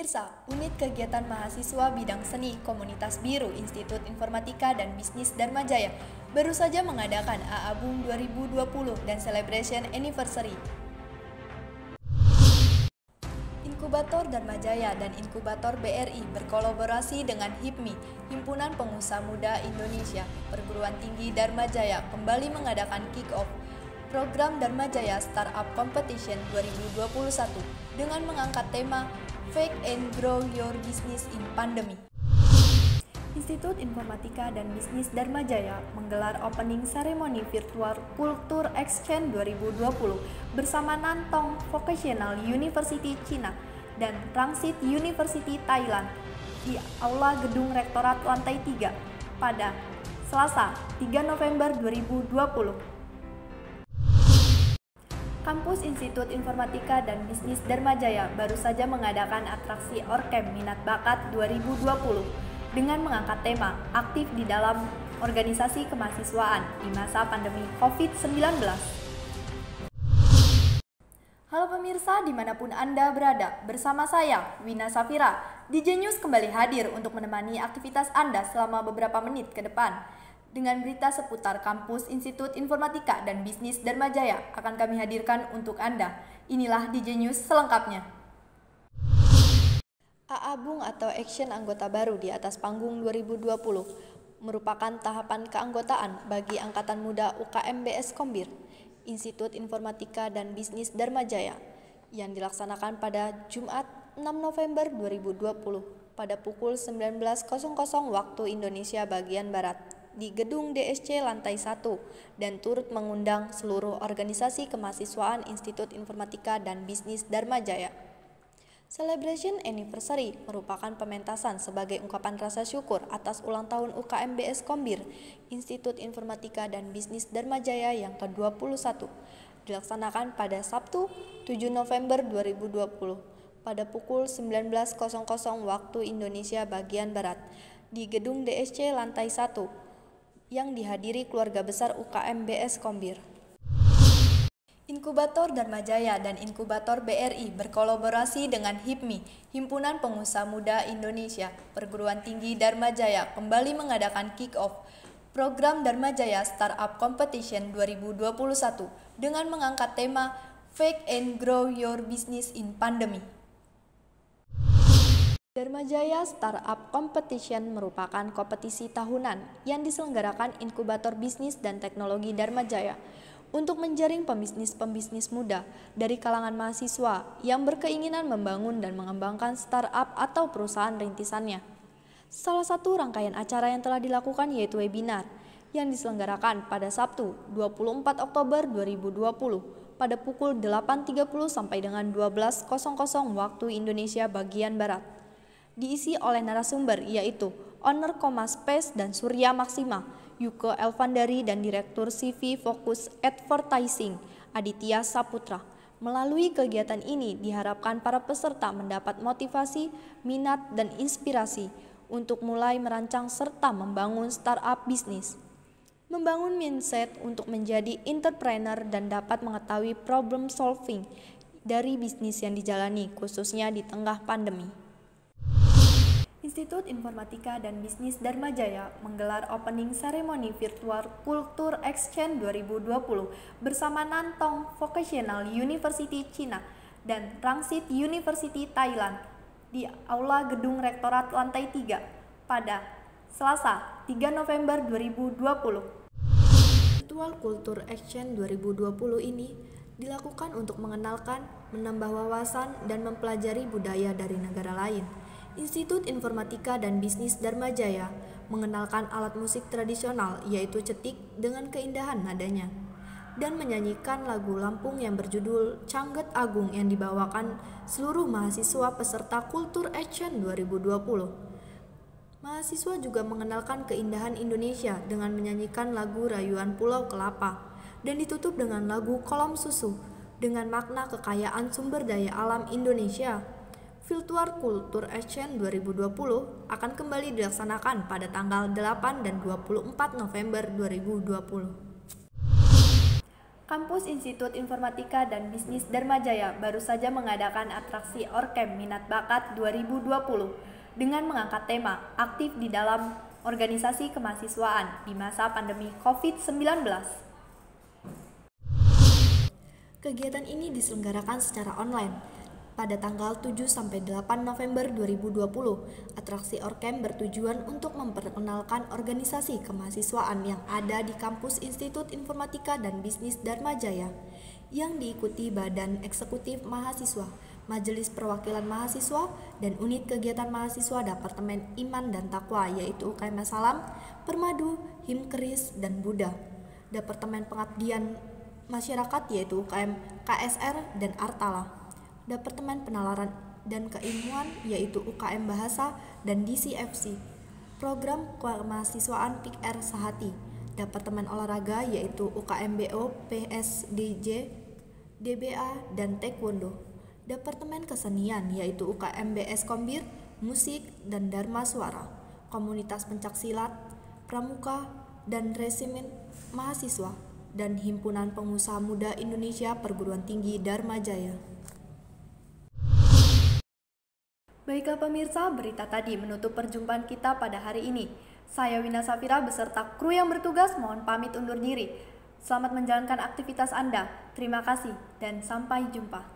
Pemirsa, Unit Kegiatan Mahasiswa Bidang Seni Komunitas Biru Institut Informatika dan Bisnis Dharma Jaya baru saja mengadakan AA-BUM 2020 dan Celebration Anniversary. Inkubator Dharma Jaya dan Inkubator BRI berkolaborasi dengan HIPMI, Himpunan Pengusaha Muda Indonesia, Perguruan Tinggi Dharma Jaya kembali mengadakan kick-off program Dharma Jaya Startup Competition 2021 dengan mengangkat tema Fake and Grow Your Business in Pandemic. Institut Informatika dan Bisnis Dharma Jaya menggelar opening ceremony virtual Culture Exchange 2020 bersama Nantong Vocational University China dan Rangsit University Thailand di Aula Gedung Rektorat Lantai 3 pada Selasa 3 November 2020. Kampus Institut Informatika dan Bisnis Dharma Jaya baru saja mengadakan atraksi Orkem Minat Bakat 2020 dengan mengangkat tema aktif di dalam organisasi kemahasiswaan di masa pandemi COVID-19. Halo pemirsa dimanapun Anda berada, bersama saya, Wina Safira, DJ News kembali hadir untuk menemani aktivitas Anda selama beberapa menit ke depan. Dengan berita seputar kampus Institut Informatika dan Bisnis Dharma Jaya akan kami hadirkan untuk Anda. Inilah DJ News selengkapnya. AA-BUM atau Action Anggota Baru di atas panggung 2020 merupakan tahapan keanggotaan bagi Angkatan Muda UKM-BS Kombir, Institut Informatika dan Bisnis Dharma Jaya, yang dilaksanakan pada Jumat 6 November 2020 pada pukul 19.00 waktu Indonesia bagian Barat di Gedung DSC Lantai 1 dan turut mengundang seluruh organisasi kemahasiswaan Institut Informatika dan Bisnis Dharma Jaya. Celebration Anniversary merupakan pementasan sebagai ungkapan rasa syukur atas ulang tahun UKM-BS Kombir, Institut Informatika dan Bisnis Dharma Jaya yang ke-21, dilaksanakan pada Sabtu 7 November 2020 pada pukul 19.00 waktu Indonesia bagian Barat di Gedung DSC Lantai 1 yang dihadiri keluarga besar UKM-BS Kombir. Inkubator Dharma Jaya dan Inkubator BRI berkolaborasi dengan HIPMI, Himpunan Pengusaha Muda Indonesia, Perguruan Tinggi Dharma Jaya kembali mengadakan kick-off program Dharma Jaya Startup Competition 2021 dengan mengangkat tema Fake and Grow Your Business in Pandemic. Dharma Jaya Startup Competition merupakan kompetisi tahunan yang diselenggarakan Inkubator Bisnis dan Teknologi Dharma Jaya untuk menjaring pembisnis-pembisnis muda dari kalangan mahasiswa yang berkeinginan membangun dan mengembangkan startup atau perusahaan rintisannya. Salah satu rangkaian acara yang telah dilakukan yaitu webinar yang diselenggarakan pada Sabtu 24 Oktober 2020 pada pukul 8.30 sampai dengan 12.00 waktu Indonesia bagian Barat. Diisi oleh narasumber yaitu Owner Koma Space dan Surya Maksima, Yuko Elvandari dan Direktur CV Fokus Advertising, Aditya Saputra. Melalui kegiatan ini diharapkan para peserta mendapat motivasi, minat, dan inspirasi untuk mulai merancang serta membangun startup bisnis. Membangun mindset untuk menjadi entrepreneur dan dapat mengetahui problem solving dari bisnis yang dijalani khususnya di tengah pandemi. Institut Informatika dan Bisnis Dharma Jaya menggelar opening ceremony virtual Culture Exchange 2020 bersama Nantong Vocational University China dan Rangsit University Thailand di Aula Gedung Rektorat Lantai 3 pada Selasa 3 November 2020. Virtual Culture Exchange 2020 ini dilakukan untuk mengenalkan, menambah wawasan, dan mempelajari budaya dari negara lain. Institut Informatika dan Bisnis Dharma Jaya mengenalkan alat musik tradisional yaitu cetik dengan keindahan nadanya dan menyanyikan lagu Lampung yang berjudul Cangget Agung yang dibawakan seluruh mahasiswa peserta Culture Action 2020. Mahasiswa juga mengenalkan keindahan Indonesia dengan menyanyikan lagu Rayuan Pulau Kelapa dan ditutup dengan lagu Kolom Susu dengan makna kekayaan sumber daya alam Indonesia. Virtual Culture Exchange 2020 akan kembali dilaksanakan pada tanggal 8 dan 24 November 2020. Kampus Institut Informatika dan Bisnis Dharma Jaya baru saja mengadakan atraksi Orcamp Minat Bakat 2020 dengan mengangkat tema aktif di dalam organisasi kemahasiswaan di masa pandemi COVID-19. Kegiatan ini diselenggarakan secara online pada tanggal 7-8 November 2020. Atraksi Orcamp bertujuan untuk memperkenalkan organisasi kemahasiswaan yang ada di kampus Institut Informatika dan Bisnis Dharma Jaya yang diikuti Badan Eksekutif Mahasiswa, Majelis Perwakilan Mahasiswa, dan Unit Kegiatan Mahasiswa Departemen Iman dan Takwa yaitu UKM Salam, Permadu, Himkeris, dan Buddha. Departemen Pengabdian Masyarakat yaitu UKM KSR dan Artala. Departemen Penalaran dan Keilmuan yaitu UKM Bahasa dan DCFC. Program Kemahasiswaan PIKR Sahati. Departemen Olahraga yaitu UKM BO, PSDJ, DBA, dan Taekwondo. Departemen Kesenian yaitu UKM BS Kombir, Musik, dan Dharma Suara. Komunitas Pencaksilat, Pramuka, dan Resimen Mahasiswa, dan Himpunan Pengusaha Muda Indonesia Perguruan Tinggi Dharma Jaya. Baiklah pemirsa, berita tadi menutup perjumpaan kita pada hari ini. Saya Wina Safira beserta kru yang bertugas mohon pamit undur diri. Selamat menjalankan aktivitas Anda. Terima kasih dan sampai jumpa.